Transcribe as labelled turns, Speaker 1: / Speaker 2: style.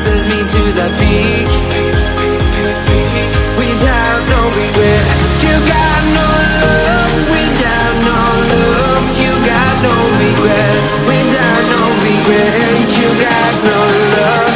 Speaker 1: chases me to the peak without no regret. You got no love without no love. You got no regret without no regret. You got no love.